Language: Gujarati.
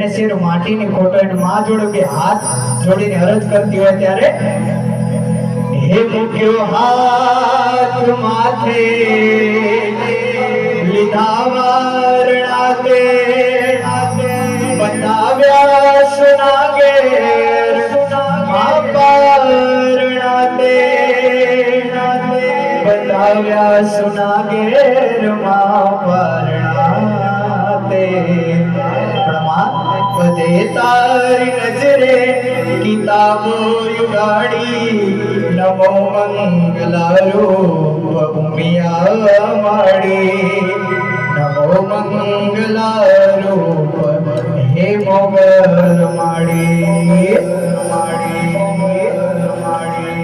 એને શેર માટીની ખોટો એને માં જોડે બે હાથ જોડીને અરજ કરતી હોય ત્યારે હે મૂક્યો હાથ માથે લીધા વારણા તે બતાવ્યા સુનાગેર માં પારણા તે બતાવ્યા સુનાગેર માં પારણા તે બધે તારી નજરે કિતાબો યુગાડી નમો મંગલારૂપ ઉમિયા માડી નમો મંગલારૂપ હે મોગલ માડી માડી માડી